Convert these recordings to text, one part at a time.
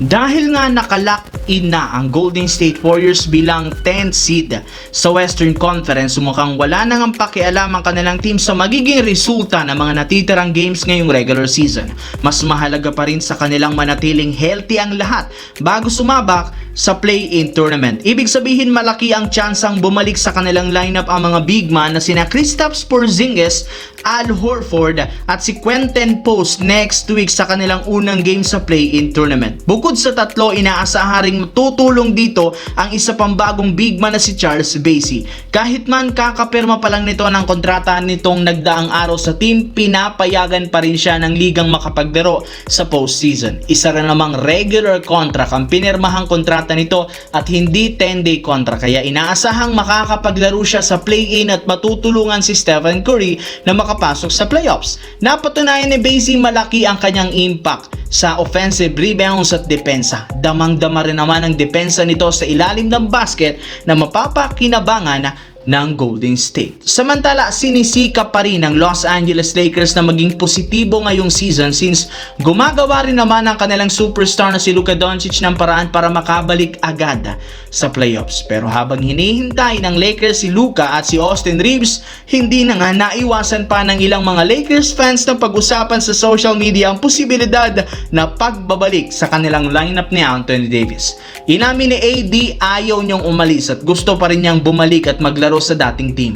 Dahil nga nakalock in na ang Golden State Warriors bilang 10th seed sa Western Conference, mukhang wala nang ang pakialam ang kanilang team sa magiging resulta ng mga natitirang games ngayong regular season. Mas mahalaga pa rin sa kanilang manatiling healthy ang lahat bago sumabak sa play-in tournament. Ibig sabihin malaki ang tsansang bumalik sa kanilang lineup ang mga big man na sina Kristaps Porzingis, Al Horford at si Quentin Post next week sa kanilang unang game sa play-in tournament. Bukod sa tatlo, inaasaharing tutulong dito ang isa pang bagong big man na si Charles Bassey. Kahit man kakapirma pa lang nito ng kontrata nitong nagdaang araw sa team, pinapayagan pa rin siya ng ligang makapaglaro sa postseason. Isa rin namang regular contract ang pinirmahang kontrata nito at hindi 10-day contract, kaya inaasahang makakapaglaro siya sa play-in at matutulungan si Stephen Curry na makapasok sa playoffs. Napatunayan ni Bassey malaki ang kanyang impact sa offensive rebounds at depensa. Damang-dama rin naman ang depensa nito sa ilalim ng basket na mapapakinabangan ng Golden State. Samantala, sinisika pa rin ng Los Angeles Lakers na maging positibo ngayong season since gumagawa rin naman ang kanilang superstar na si Luka Doncic ng paraan para makabalik agad sa playoffs. Pero habang hinihintay ng Lakers si Luka at si Austin Reeves, hindi na nga naiwasan pa ng ilang mga Lakers fans na pag-usapan sa social media ang posibilidad na pagbabalik sa kanilang lineup ni Anthony Davis. Inamin ni AD ayaw niyang umalis at gusto pa rin niyang bumalik at maglaro sa dating team.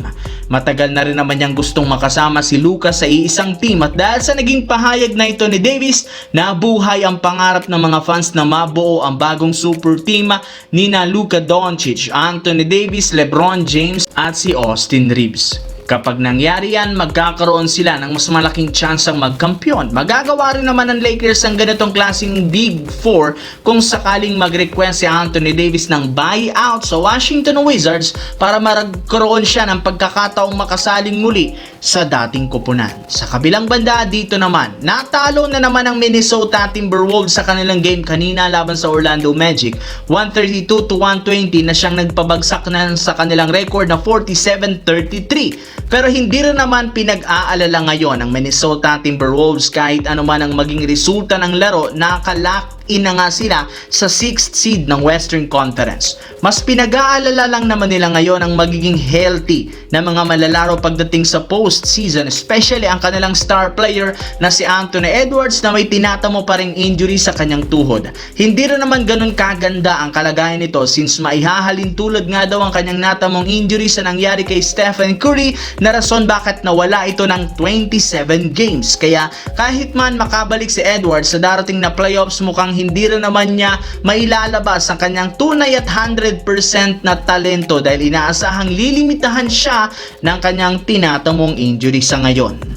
Matagal na rin naman niyang gustong makasama si Luka sa iisang team at dahil sa naging pahayag na ito ni Davis, nabuhay ang pangarap ng mga fans na mabuo ang bagong super team nina Luka Doncic, Anthony Davis, LeBron James at si Austin Reeves. Kapag nangyari yan, magkakaroon sila ng mas malaking tsansang magkampiyon. Magagawa rin naman ng Lakers ang ganitong klaseng Big Four kung sakaling mag-request si Anthony Davis ng buyout sa Washington Wizards para magkaroon siya ng pagkakataong makasaling muli sa dating koponan. Sa kabilang banda, dito naman, natalo na naman ang Minnesota Timberwolves sa kanilang game kanina laban sa Orlando Magic. 132-120 na siyang nagpabagsak na sa kanilang record na 47-33. Pero hindi rin naman pinag-aalala ngayon ang Minnesota Timberwolves kahit anuman ang maging resulta ng laro, nakalock in na nga sila sa 6th seed ng Western Conference. Mas pinag-aalala lang naman nila ngayon ang magiging healthy na mga malalaro pagdating sa postseason, especially ang kanilang star player na si Anthony Edwards na may tinatamo pa ring injury sa kanyang tuhod. Hindi rin naman ganun kaganda ang kalagayan nito since maihahalin tulad nga daw ang kanyang natamong injury sa nangyari kay Stephen Curry na rason bakit nawala ito ng 27 games. Kaya kahit man makabalik si Edwards sa darating na playoffs, mukhang hindi rin naman niya mailalabas ang kanyang tunay at 100% na talento dahil inaasahang lilimitahan siya ng kanyang tinatamong injury sa ngayon.